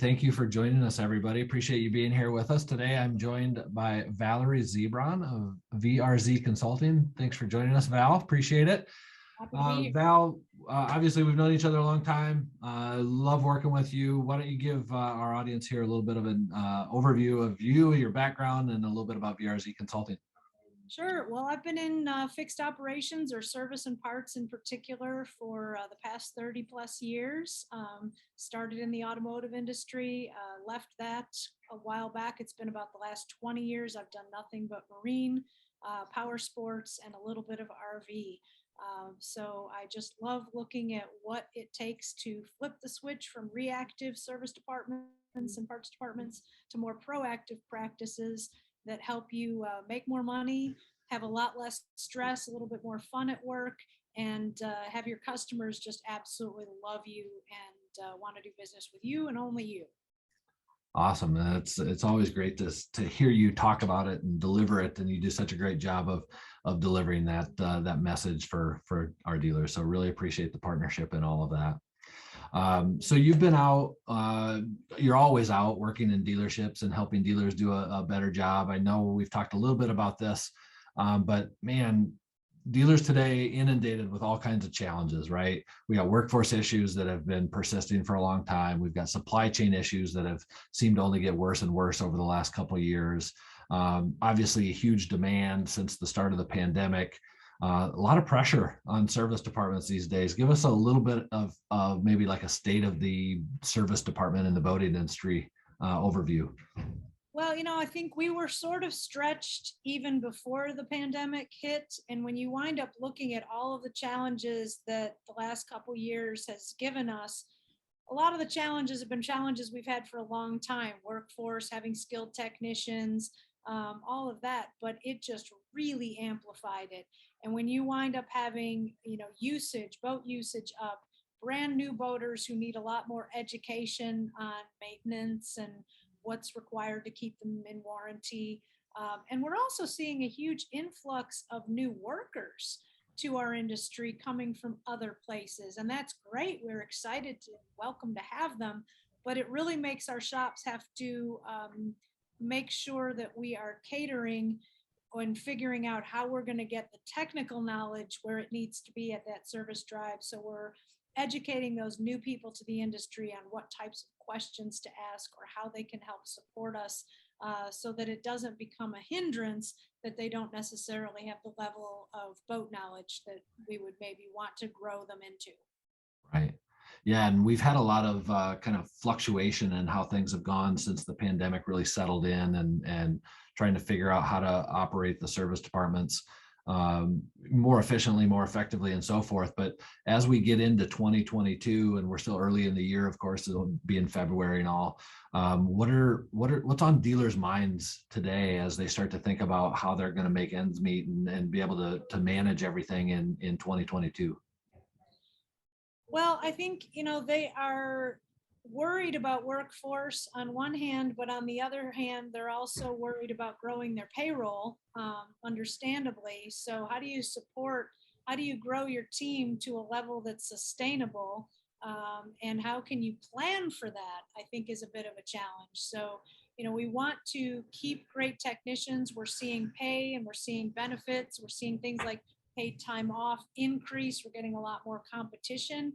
Thank you for joining us, everybody. Appreciate you being here with us today. I'm joined by Valerie Ziebron of VRZ Consulting. Thanks for joining us, Val. Appreciate it. Happy to be here. Val, obviously we've known each other a long time. Love working with you. Why don't you give our audience here a little bit of an overview of you, your background, and a little bit about VRZ Consulting. Sure. Well, I've been in fixed operations or service and parts in particular for the past 30 plus years. Started in the automotive industry, left that a while back. It's been about the last 20 years. I've done nothing but marine, power sports, and a little bit of RV. So I just love looking at what it takes to flip the switch from reactive service departments and parts departments to more proactive practices that help you make more money, have a lot less stress, a little bit more fun at work, and have your customers just absolutely love you and want to do business with you and only you. Awesome. And it's always great to hear you talk about it and deliver it. And you do such a great job of delivering that message for our dealers. So really appreciate the partnership and all of that. So you've been out, you're always out working in dealerships and helping dealers do a better job. I know we've talked a little bit about this, but man, dealers today inundated with all kinds of challenges, right? We got workforce issues that have been persisting for a long time. We've got supply chain issues that have seemed to only get worse and worse over the last couple of years. Obviously a huge demand since the start of the pandemic. A lot of pressure on service departments these days. Give us a little bit of maybe like a state of the service department in the boating industry overview. Well, I think we were sort of stretched even before the pandemic hit. And when you wind up looking at all of the challenges that the last couple years has given us, a lot of the challenges have been challenges we've had for a long time: workforce, having skilled technicians, all of that. But it just really amplified it. And when you wind up having, boat usage up, brand new boaters who need a lot more education on maintenance and what's required to keep them in warranty. And we're also seeing a huge influx of new workers to our industry coming from other places. And that's great. We're excited to welcome to have them, but it really makes our shops have to make sure that we are catering and figuring out how we're going to get the technical knowledge where it needs to be at that service drive. So we're educating those new people to the industry on what types of questions to ask or how they can help support us, so that it doesn't become a hindrance that they don't necessarily have the level of boat knowledge that we would maybe want to grow them into. Right. Yeah, and we've had a lot of kind of fluctuation in how things have gone since the pandemic really settled in, and trying to figure out how to operate the service departments more efficiently, more effectively, and so forth. But as we get into 2022, and we're still early in the year, of course, it'll be in February and all. What's on dealers' minds today as they start to think about how they're going to make ends meet and be able to manage everything in 2022? Well, I think, they are worried about workforce on one hand, but on the other hand, they're also worried about growing their payroll, understandably. So how do you grow your team to a level that's sustainable? And how can you plan for that? I think is a bit of a challenge. So, we want to keep great technicians. We're seeing pay and we're seeing benefits. We're seeing things like paid time off increase. We're getting a lot more competition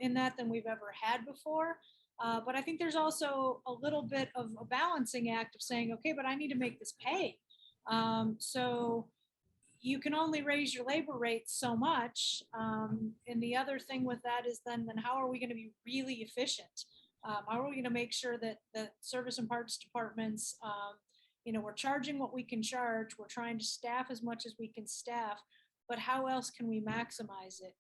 in that than we've ever had before. But I think there's also a little bit of a balancing act of saying, okay, but I need to make this pay. So you can only raise your labor rates so much. And the other thing with that is then how are we going to be really efficient? How are we going to make sure that the service and parts departments, we're charging what we can charge. We're trying to staff as much as we can staff, but how else can we maximize it?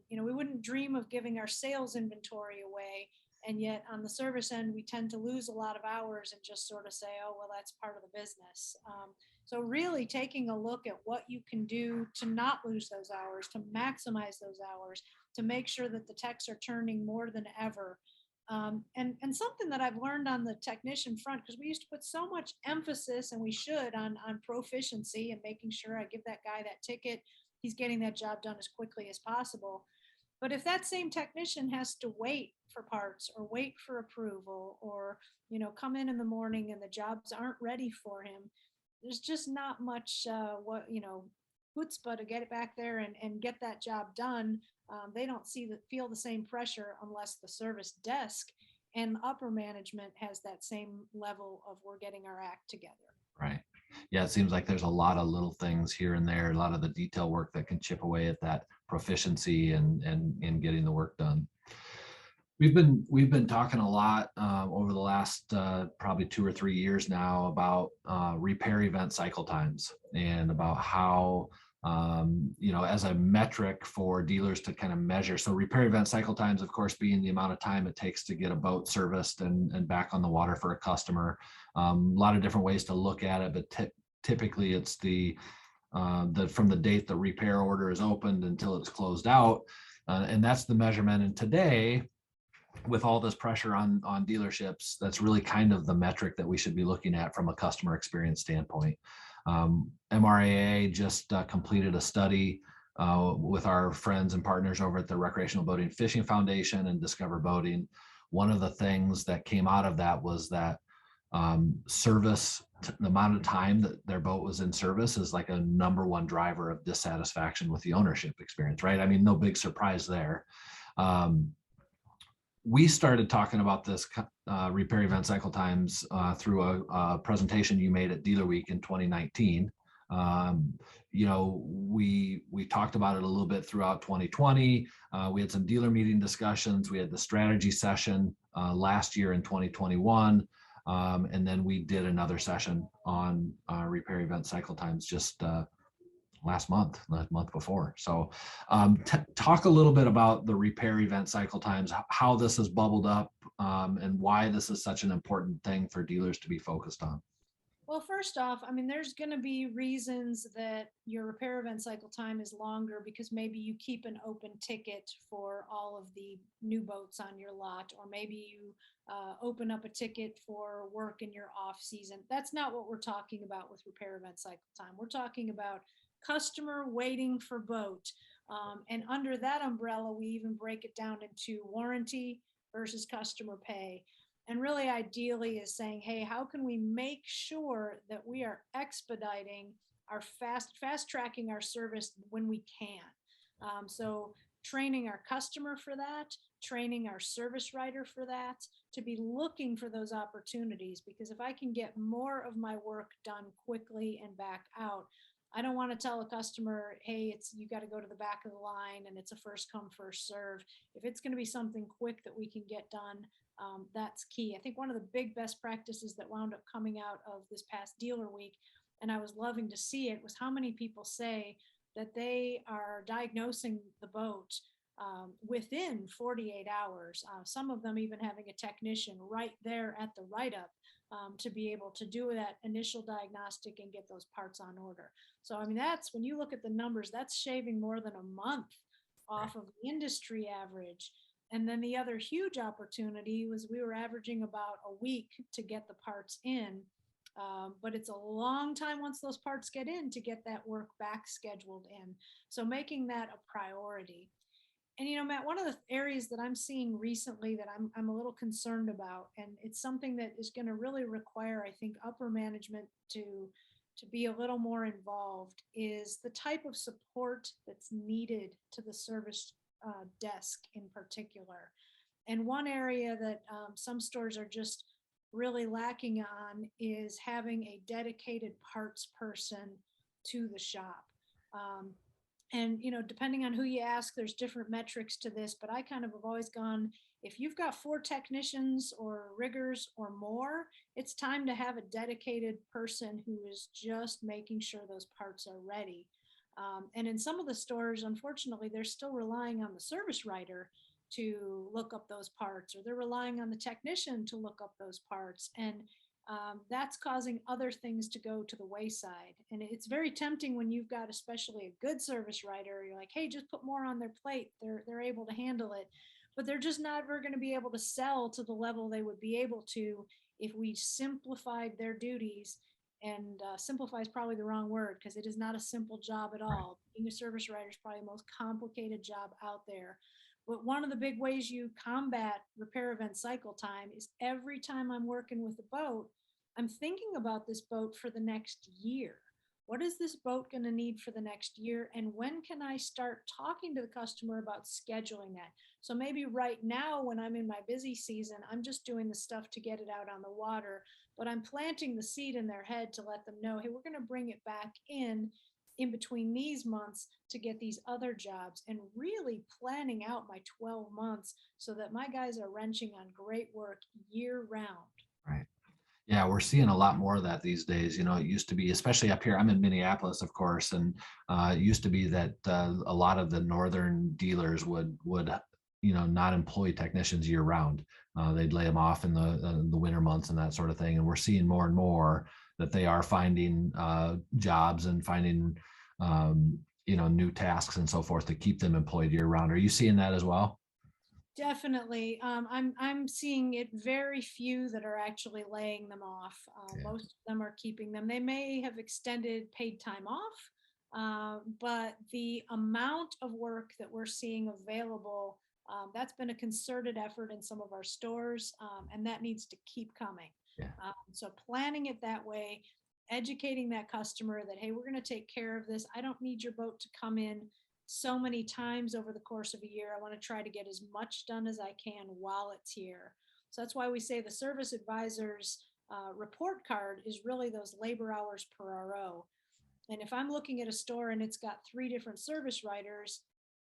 We wouldn't dream of giving our sales inventory away. And yet on the service end, we tend to lose a lot of hours and just sort of say, oh, well, that's part of the business. So really taking a look at what you can do to not lose those hours, to maximize those hours, to make sure that the techs are turning more than ever. And something that I've learned on the technician front, because we used to put so much emphasis, and we should, on proficiency and making sure I give that guy that ticket, he's getting that job done as quickly as possible. But if that same technician has to wait for parts or wait for approval or, come in the morning and the jobs aren't ready for him, there's just not much, chutzpah to get it back there and get that job done. They don't feel the same pressure unless the service desk and upper management has that same level of we're getting our act together. Right. Yeah, it seems like there's a lot of little things here and there, a lot of the detail work that can chip away at that proficiency and in getting the work done. We've been talking a lot over the last probably 2 or 3 years now about repair event cycle times and about how as a metric for dealers to kind of measure. So repair event cycle times, of course, being the amount of time it takes to get a boat serviced and back on the water for a customer. A lot of different ways to look at it, but typically it's the from the date the repair order is opened until it's closed out, and that's the measurement. And today, with all this pressure on dealerships, that's really kind of the metric that we should be looking at from a customer experience standpoint. MRAA just completed a study with our friends and partners over at the Recreational Boating Fishing Foundation and Discover Boating. One of the things that came out of that was that service, the amount of time that their boat was in service is like a number one driver of dissatisfaction with the ownership experience, right? I mean, no big surprise there. We started talking about this repair event cycle times through a presentation you made at Dealer Week in 2019. We talked about it a little bit throughout 2020. We had some dealer meeting discussions. We had the strategy session last year in 2021. And then we did another session on repair event cycle times just last month before. So talk a little bit about the repair event cycle times, how this has bubbled up, and why this is such an important thing for dealers to be focused on. Well, first off, I mean, there's going to be reasons that your repair event cycle time is longer because maybe you keep an open ticket for all of the new boats on your lot, or maybe you open up a ticket for work in your off season. That's not what we're talking about with repair event cycle time. We're talking about customer waiting for boat. And under that umbrella, we even break it down into warranty versus customer pay. And really ideally is saying, hey, how can we make sure that we are expediting our fast tracking our service when we can? So training our customer for that, training our service writer for that, to be looking for those opportunities, because if I can get more of my work done quickly and back out, I don't want to tell a customer, hey, you got to go to the back of the line and it's a first come, first serve. If it's going to be something quick that we can get done, that's key. I think one of the big best practices that wound up coming out of this past dealer week, and I was loving to see it, was how many people say that they are diagnosing the boat within 48 hours. Some of them even having a technician right there at the write-up to be able to do that initial diagnostic and get those parts on order. So, I mean, that's when you look at the numbers, that's shaving more than a month off of the industry average. And then the other huge opportunity was we were averaging about a week to get the parts in. But it's a long time once those parts get in to get that work back scheduled in. So making that a priority. And Matt, one of the areas that I'm seeing recently that I'm a little concerned about, and it's something that is going to really require, I think, upper management to be a little more involved, is the type of support that's needed to the service desk in particular. And one area that some stores are just really lacking on is having a dedicated parts person to the shop. And depending on who you ask, there's different metrics to this, but I kind of have always gone, if you've got 4 technicians or riggers or more, it's time to have a dedicated person who is just making sure those parts are ready. And in some of the stores, unfortunately, they're still relying on the service writer to look up those parts, or they're relying on the technician to look up those parts. And that's causing other things to go to the wayside. And it's very tempting when you've got especially a good service writer, you're like, hey, just put more on their plate. They're able to handle it, but they're just never going to be able to sell to the level they would be able to if we simplified their duties. And simplify is probably the wrong word, because it is not a simple job at all. Being a service writer is probably the most complicated job out there. But one of the big ways you combat repair event cycle time is every time I'm working with a boat, I'm thinking about this boat for the next year. What is this boat going to need for the next year? And when can I start talking to the customer about scheduling that? So maybe right now, when I'm in my busy season, I'm just doing the stuff to get it out on the water, but I'm planting the seed in their head to let them know, hey, we're going to bring it back in between these months to get these other jobs, and really planning out my 12 months so that my guys are wrenching on great work year round. Right. Yeah, we're seeing a lot more of that these days. You know, it used to be, especially up here, I'm in Minneapolis, of course, and it used to be that a lot of the northern dealers would not employ technicians year round. They'd lay them off in the winter months and that sort of thing. And we're seeing more and more that they are finding jobs and finding new tasks and so forth to keep them employed year round. Are you seeing that as well? Definitely. I'm seeing it very few that are actually laying them off. Yeah. Most of them are keeping them. They may have extended paid time off, but the amount of work that we're seeing available, that's been a concerted effort in some of our stores, and that needs to keep coming. Yeah. So planning it that way, educating that customer that, hey, we're going to take care of this. I don't need your boat to come in so many times over the course of a year. I want to try to get as much done as I can while it's here. So that's why we say the service advisor's report card is really those labor hours per RO. And if I'm looking at a store and it's got 3 different service writers,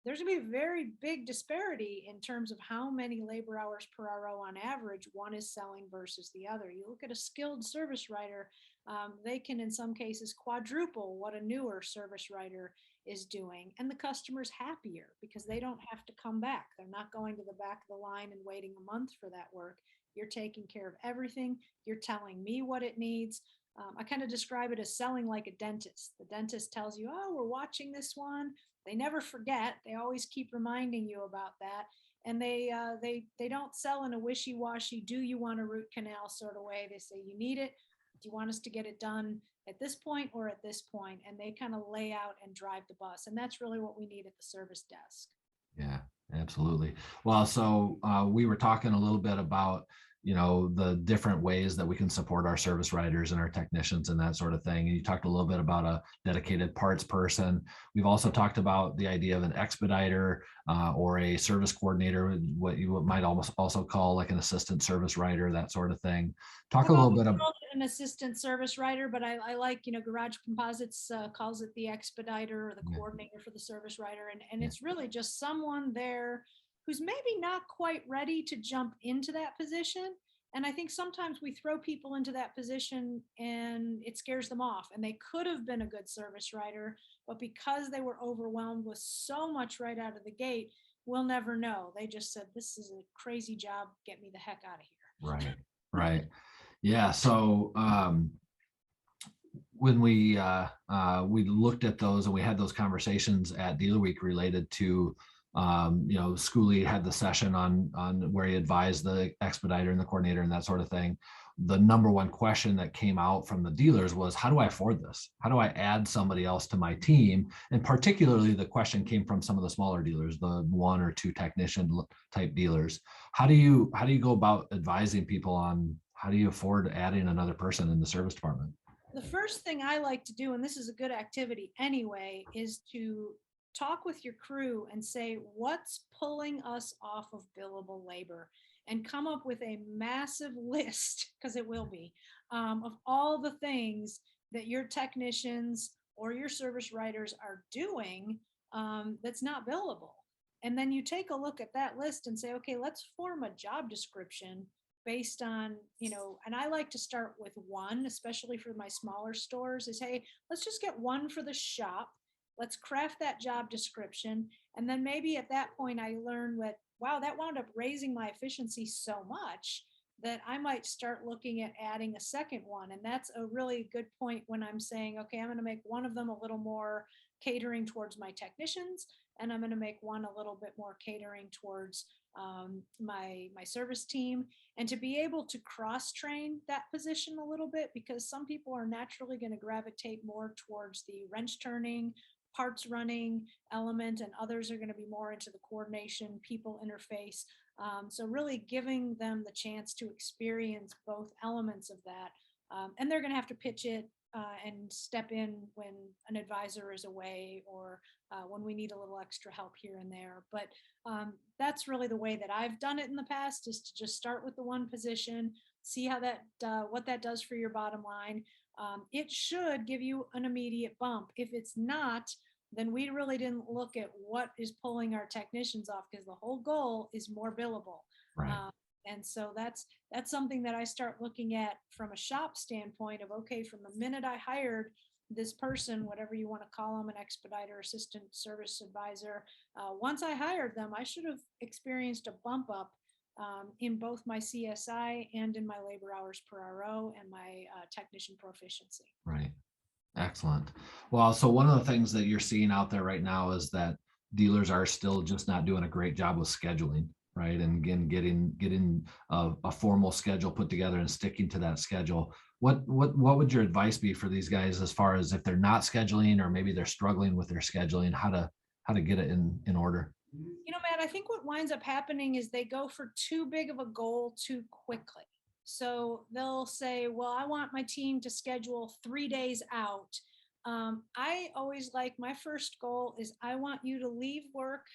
there's going to be a very big disparity in terms of how many labor hours per RO on average one is selling versus the other. You look at a skilled service writer, they can in some cases quadruple what a newer service writer is doing. And the customer's happier because they don't have to come back. They're not going to the back of the line and waiting a month for that work. You're taking care of everything. You're telling me what it needs. I kind of describe it as selling like a dentist. The dentist tells you, oh, we're watching this one. They never forget. They always keep reminding you about that. And they don't sell in a wishy-washy, do you want a root canal sort of way. They say, you need it. Do you want us to get it done at this point or at this point? And they kind of lay out and drive the bus. And that's really what we need at the service desk. Yeah, absolutely. Well, so we were talking a little bit about, the different ways that we can support our service writers and our technicians and that sort of thing. And you talked a little bit about a dedicated parts person. We've also talked about the idea of an expediter or a service coordinator, what you might almost also call like an assistant service writer, that sort of thing. Talk a Well, little we bit of, call it an assistant service writer, but I like, Garage Composites calls it the expediter or the yeah, coordinator for the service writer. And yeah, it's really just someone there who's maybe not quite ready to jump into that position. And I think sometimes we throw people into that position and it scares them off. And they could have been a good service writer, but because they were overwhelmed with so much right out of the gate, we'll never know. They just said, this is a crazy job. Get me the heck out of here. right, right. Yeah. So when we looked at those and we had those conversations at Dealer Week related to Schooley had the session on where he advised the expediter and the coordinator and that sort of thing. The number one question that came out from the dealers was, how do I afford this? How do I add somebody else to my team? And particularly the question came from some of the smaller dealers, the 1 or 2 technician type dealers. How do you go about advising people on how do you afford adding another person in the service department? The first thing I like to do, and this is a good activity anyway, is to talk with your crew and say, what's pulling us off of billable labor? And come up with a massive list, because it will be, of all the things that your technicians or your service writers are doing that's not billable. And then you take a look at that list and say, okay, let's form a job description based on, and I like to start with one, especially for my smaller stores, is, hey, let's just get one for the shop. Let's craft that job description. And then maybe at that point, I learn that, wow, that wound up raising my efficiency so much that I might start looking at adding a second one. And that's a really good point when I'm saying, okay, I'm going to make one of them a little more catering towards my technicians, and I'm going to make one a little bit more catering towards my service team, and to be able to cross train that position a little bit, because some people are naturally going to gravitate more towards the wrench turning parts running element, and others are going to be more into the coordination, people interface. So really giving them the chance to experience both elements of that. And they're going to have to pitch it and step in when an advisor is away, or when we need a little extra help here and there. But that's really the way that I've done it in the past, is to just start with the one position, see how that, what that does for your bottom line. It should give you an immediate bump. If it's not, then we really didn't look at what is pulling our technicians off, because the whole goal is more billable. Right. And so that's something that I start looking at from a shop standpoint of, okay, from the minute I hired this person, whatever you want to call them, an expediter, assistant service advisor, once I hired them, I should have experienced a bump up in both my CSI and in my labor hours per RO and my technician proficiency. Right. Excellent. Well, so one of the things that you're seeing out there right now is that dealers are still just not doing a great job with scheduling, right? And again, getting a formal schedule put together and sticking to that schedule. What would your advice be for these guys, as far as if they're not scheduling, or maybe they're struggling with their scheduling, how to get it in order? Matt, I think what winds up happening is they go for too big of a goal too quickly. So they'll say, well, I want my team to schedule 3 days out. I always like, my first goal is, I want you to leave work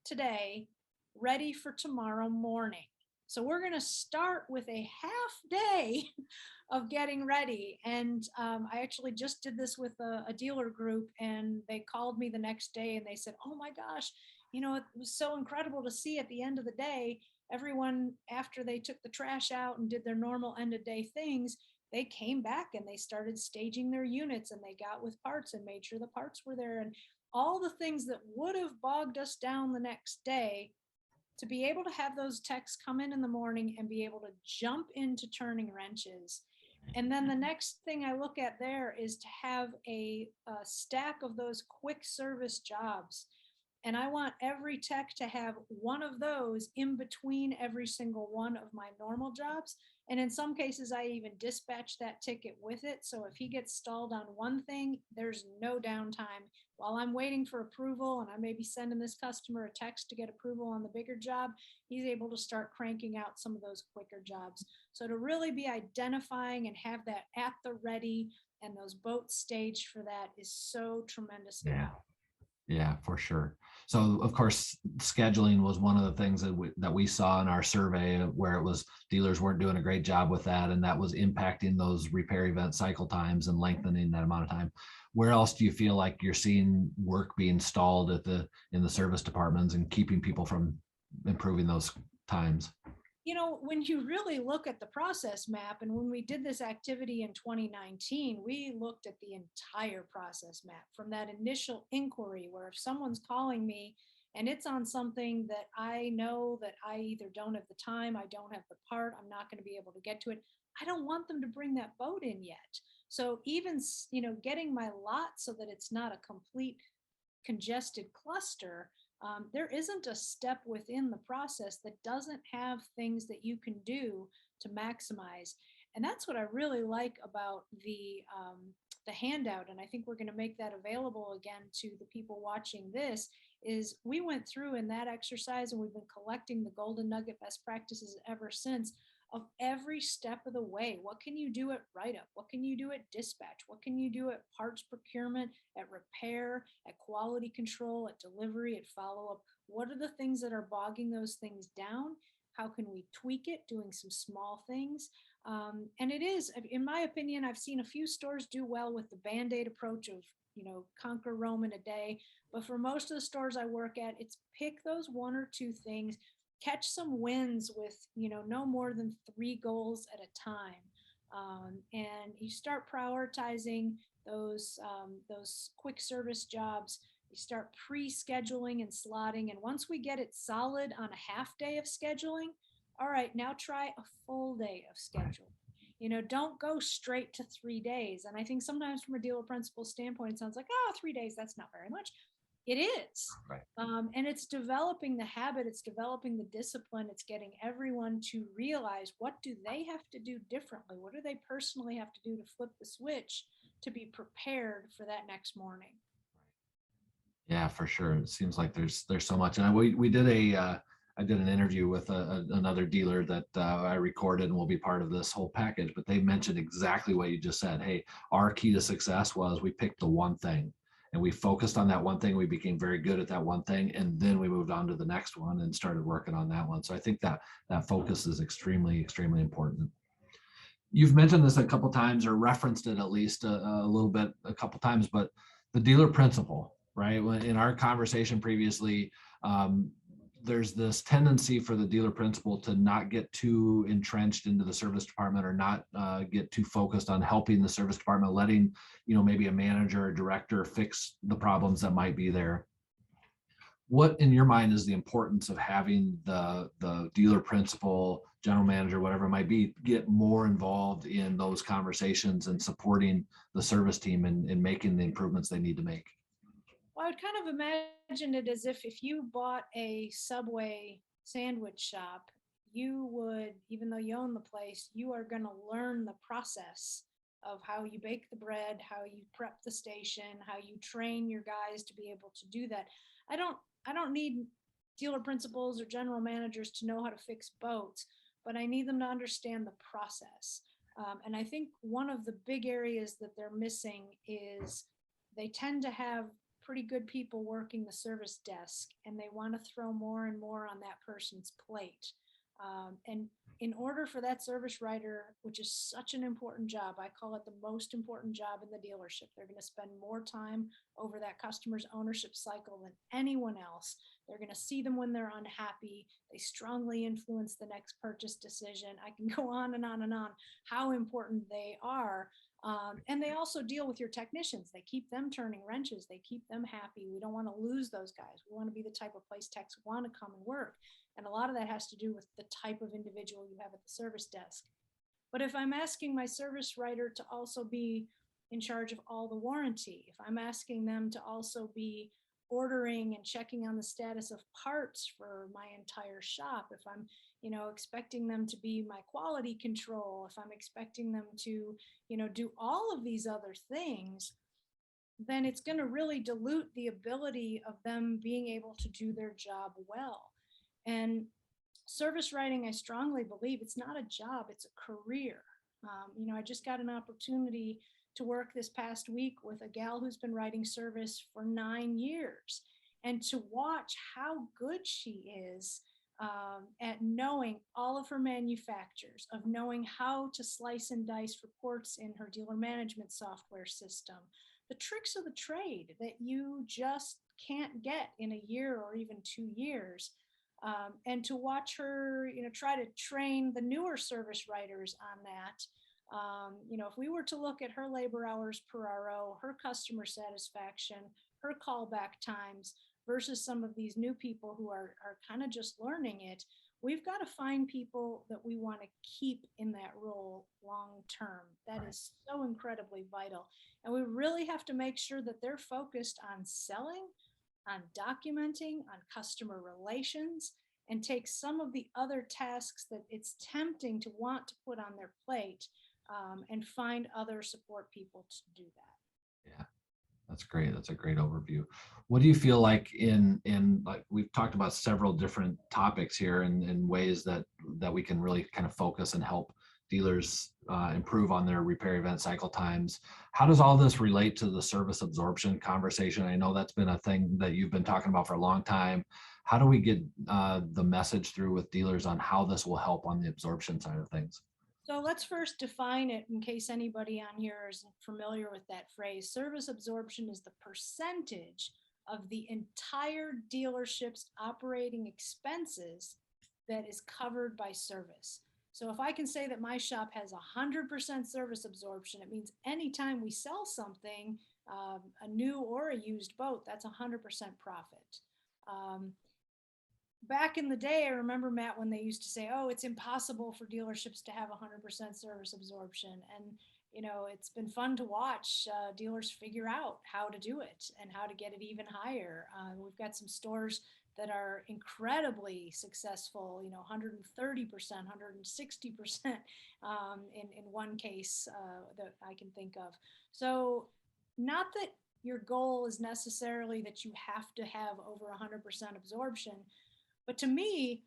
today ready for tomorrow morning. So we're going to start with a half day of getting ready. And I actually just did this with a dealer group, and they called me the next day and they said, oh my gosh, it was so incredible to see at the end of the day, everyone, after they took the trash out and did their normal end of day things, they came back and they started staging their units, and they got with parts and made sure the parts were there, and all the things that would have bogged us down the next day. To be able to have those techs come in the morning and be able to jump into turning wrenches. And then the next thing I look at there is to have a stack of those quick service jobs. And I want every tech to have one of those in between every single one of my normal jobs. And in some cases, I even dispatch that ticket with it. So if he gets stalled on one thing, there's no downtime. While I'm waiting for approval, and I may be sending this customer a text to get approval on the bigger job, he's able to start cranking out some of those quicker jobs. So to really be identifying and have that at the ready, and those boats staged for that, is so tremendously. Yeah. Yeah, for sure. So of course, scheduling was one of the things that we saw in our survey, where it was dealers weren't doing a great job with that, and that was impacting those repair event cycle times and lengthening that amount of time. Where else do you feel like you're seeing work being stalled in the service departments and keeping people from improving those times? When you really look at the process map, and when we did this activity in 2019, we looked at the entire process map from that initial inquiry, where if someone's calling me and it's on something that I know that I either don't have the time, I don't have the part, I'm not going to be able to get to it, I don't want them to bring that boat in yet. So even, getting my lot so that it's not a complete congested cluster, there isn't a step within the process that doesn't have things that you can do to maximize. And that's what I really like about the handout. And I think we're going to make that available again to the people watching this. Is we went through in that exercise, and we've been collecting the golden nugget best practices ever since, of every step of the way. What can you do at write-up? What can you do at dispatch? What can you do at parts procurement, at repair, at quality control, at delivery, at follow-up? What are the things that are bogging those things down? How can we tweak it, doing some small things? And it is, in my opinion, I've seen a few stores do well with the Band-Aid approach of, conquer Rome in a day. But for most of the stores I work at, it's pick those one or two things, catch some wins with, no more than 3 goals at a time. And you start prioritizing those quick service jobs. You start pre-scheduling and slotting. And once we get it solid on a half day of scheduling, all right, now try a full day of scheduling. Don't go straight to 3 days. And I think sometimes from a dealer principal standpoint, it sounds like, 3 days, that's not very much. It is. Right. And it's developing the habit, it's developing the discipline, it's getting everyone to realize, what do they have to do differently? What do they personally have to do to flip the switch to be prepared for that next morning? Yeah, for sure. It seems like there's so much. And we did I did an interview with another dealer that I recorded and will be part of this whole package. But they mentioned exactly what you just said. Hey, our key to success was we picked the one thing, and we focused on that one thing. We became very good at that one thing, and then we moved on to the next one and started working on that one. So I think that that focus is extremely important. You've mentioned this a couple times or referenced it at least a little bit a couple times, but the dealer principle, right? When in our conversation previously, um, there's this tendency for the dealer principal to not get too entrenched into the service department or not get too focused on helping the service department, letting maybe a manager or director fix the problems that might be there. What in your mind is the importance of having the dealer principal, general manager, whatever it might be, get more involved in those conversations and supporting the service team and making the improvements they need to make? Well, I would kind of imagine it as if you bought a Subway sandwich shop, you would, even though you own the place, you are going to learn the process of how you bake the bread, how you prep the station, how you train your guys to be able to do that. I don't I don't need dealer principals or general managers to know how to fix boats, but I need them to understand the process. And I think one of the big areas that they're missing is they tend to have pretty good people working the service desk, and they want to throw more and more on that person's plate. And in order for that service writer, which is such an important job, I call it the most important job in the dealership. They're going to spend more time over that customer's ownership cycle than anyone else. They're going to see them when they're unhappy. They strongly influence the next purchase decision. I can go on and on and on how important they are. And they also deal with your technicians. They keep them turning wrenches. They keep them happy. We don't want to lose those guys. We want to be the type of place techs want to come and work. And a lot of that has to do with the type of individual you have at the service desk. But if I'm asking my service writer to also be in charge of all the warranty, if I'm asking them to also be ordering and checking on the status of parts for my entire shop, if I'm, expecting them to be my quality control, if I'm expecting them to, do all of these other things, then it's going to really dilute the ability of them being able to do their job well. And service writing, I strongly believe it's not a job, it's a career. I just got an opportunity to work this past week with a gal who's been writing service for 9 years, and to watch how good she is at knowing all of her manufacturers, of knowing how to slice and dice reports in her dealer management software system, the tricks of the trade that you just can't get in a year or even 2 years. And to watch her, try to train the newer service writers on that. If we were to look at her labor hours per RO, her customer satisfaction, her callback times versus some of these new people who are kind of just learning it, we've got to find people that we want to keep in that role long term. That Right. is so incredibly vital. And we really have to make sure that they're focused on selling, on documenting, on customer relations, and take some of the other tasks that it's tempting to want to put on their plate, and find other support people to do that. Yeah. That's great. That's a great overview. What do you feel like in like we've talked about several different topics here and ways that we can really kind of focus and help dealers improve on their repair event cycle times. How does all this relate to the service absorption conversation? I know that's been a thing that you've been talking about for a long time. How do we get the message through with dealers on how this will help on the absorption side of things? So let's first define it in case anybody on here isn't familiar with that phrase. Service absorption is the percentage of the entire dealership's operating expenses that is covered by service. So if I can say that my shop has 100% service absorption, it means anytime we sell something, a new or a used boat, that's 100% profit. Um, Back in the day, I remember, Matt, when they used to say, "Oh, it's impossible for dealerships to have 100% service absorption," and it's been fun to watch dealers figure out how to do it and how to get it even higher. We've got some stores that are incredibly successful, 130%, 160% in one case that I can think of. So, not that your goal is necessarily that you have to have over 100% absorption. But to me,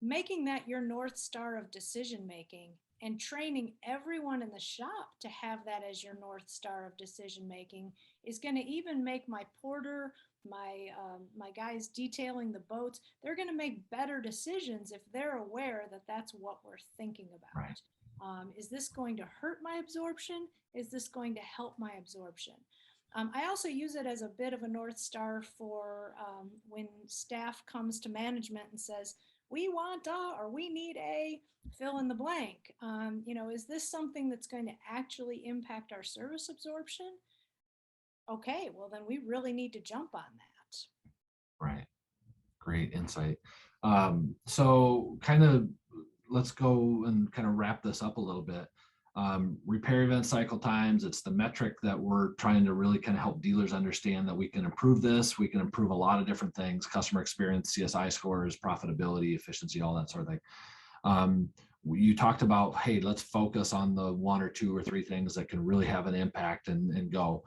making that your North Star of decision making and training everyone in the shop to have that as your North Star of decision making is going to even make my porter, my guys detailing the boats, they're going to make better decisions if they're aware that that's what we're thinking Right. about. Is this going to hurt my absorption? Is this going to help my absorption? I also use it as a bit of a North Star for when staff comes to management and says, we want a, or we need a fill in the blank. Is this something that's going to actually impact our service absorption? Okay, well, then we really need to jump on that. Right. Great insight. So kind of let's go and kind of wrap this up a little bit. Repair event cycle times, it's the metric that we're trying to really kind of help dealers understand that we can improve this. We can improve a lot of different things, customer experience, CSI scores, profitability, efficiency, all that sort of thing. You talked about, hey, let's focus on the one or two or three things that can really have an impact and go.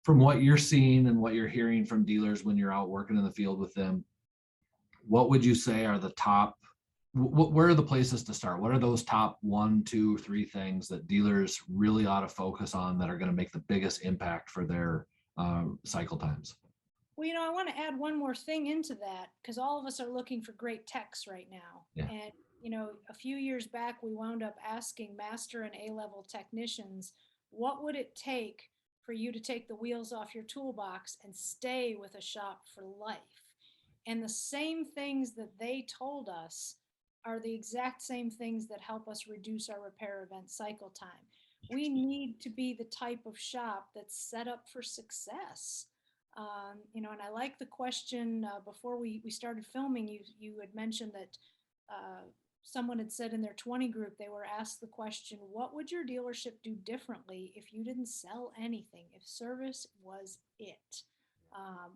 From what you're seeing and what you're hearing from dealers when you're out working in the field with them, what would you say are the top, where are the places to start? What are those top one, two, three things that dealers really ought to focus on that are going to make the biggest impact for their cycle times? Well, I want to add one more thing into that because all of us are looking for great techs right now. Yeah. And, a few years back, we wound up asking master and A-level technicians, what would it take for you to take the wheels off your toolbox and stay with a shop for life? And the same things that they told us are the exact same things that help us reduce our repair event cycle time. We need to be the type of shop that's set up for success. And I like the question before we started filming. You had mentioned that someone had said in their 20 group they were asked the question, "What would your dealership do differently if you didn't sell anything? If service was it,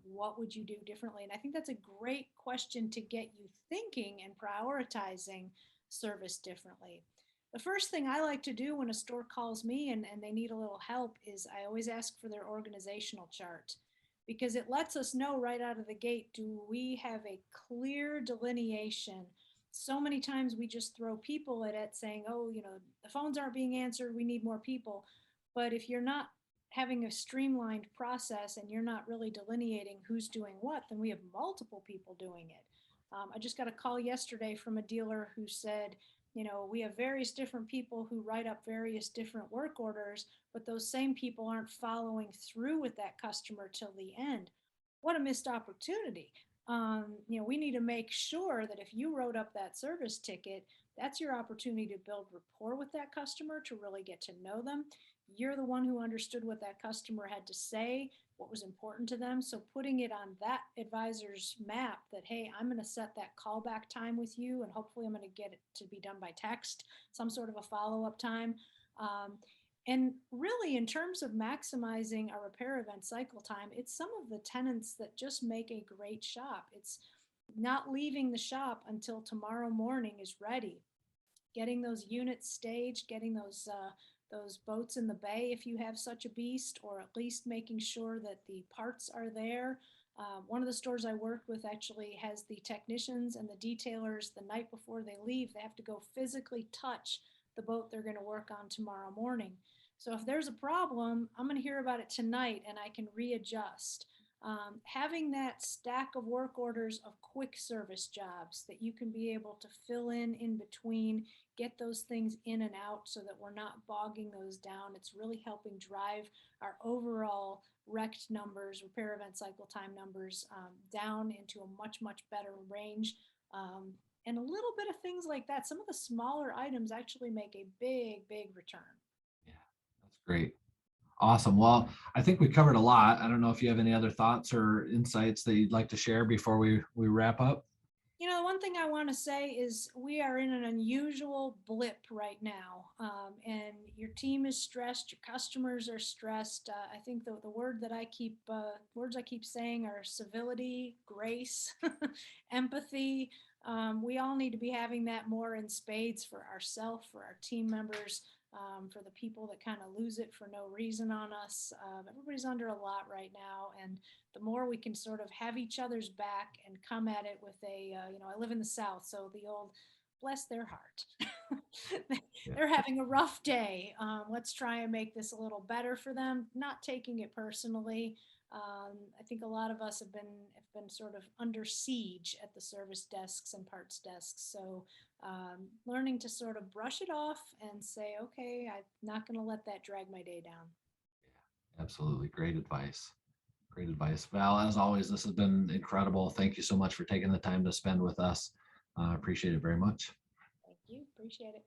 what would you do differently?" And I think that's a great question to get you thinking and prioritizing service differently. The first thing I like to do when a store calls me and they need a little help is I always ask for their organizational chart because it lets us know right out of the gate, do we have a clear delineation? So many times we just throw people at it saying, oh, the phones aren't being answered, we need more people. But if you're not having a streamlined process and you're not really delineating who's doing what, then we have multiple people doing it. I just got a call yesterday from a dealer who said, we have various different people who write up various different work orders, but those same people aren't following through with that customer till the end. What a missed opportunity. We need to make sure that if you wrote up that service ticket, that's your opportunity to build rapport with that customer, to really get to know them. You're the one who understood what that customer had to say, what was important to them. So putting it on that advisor's map that, hey, I'm going to set that callback time with you, and hopefully I'm going to get it to be done by text, some sort of a follow-up time. And really, in terms of maximizing a repair event cycle time, it's some of the tenets that just make a great shop. It's not leaving the shop until tomorrow morning is ready, getting those units staged, getting those boats in the bay if you have such a beast, or at least making sure that the parts are there. One of the stores I work with actually has the technicians and the detailers the night before they leave. They have to go physically touch the boat they're going to work on tomorrow morning. So if there's a problem, I'm going to hear about it tonight and I can readjust. Having that stack of work orders of quick service jobs that you can be able to fill in between, get those things in and out so that we're not bogging those down. It's really helping drive our overall wrecked numbers, repair event cycle time numbers down into a much, much better range. And a little bit of things like that. Some of the smaller items actually make a big, big return. Yeah, that's great. Awesome. Well, I think we covered a lot. I don't know if you have any other thoughts or insights that you'd like to share before we wrap up. One thing I want to say is we are in an unusual blip right now, and your team is stressed. Your customers are stressed. I think the words I keep saying are civility, grace, empathy. We all need to be having that more in spades for ourselves, for our team members. for the people that kind of lose it for no reason on us. Everybody's under a lot right now, and the more we can sort of have each other's back and come at it with I live in the South, so the old bless their heart. Yeah. They're having a rough day. Let's try and make this a little better for them, not taking it personally. I think a lot of us have been sort of under siege at the service desks and parts desks. So learning to sort of brush it off and say, okay, I'm not going to let that drag my day down. Absolutely. Great advice. Great advice. Val, as always, this has been incredible. Thank you so much for taking the time to spend with us. Appreciate it very much. Thank you. Appreciate it.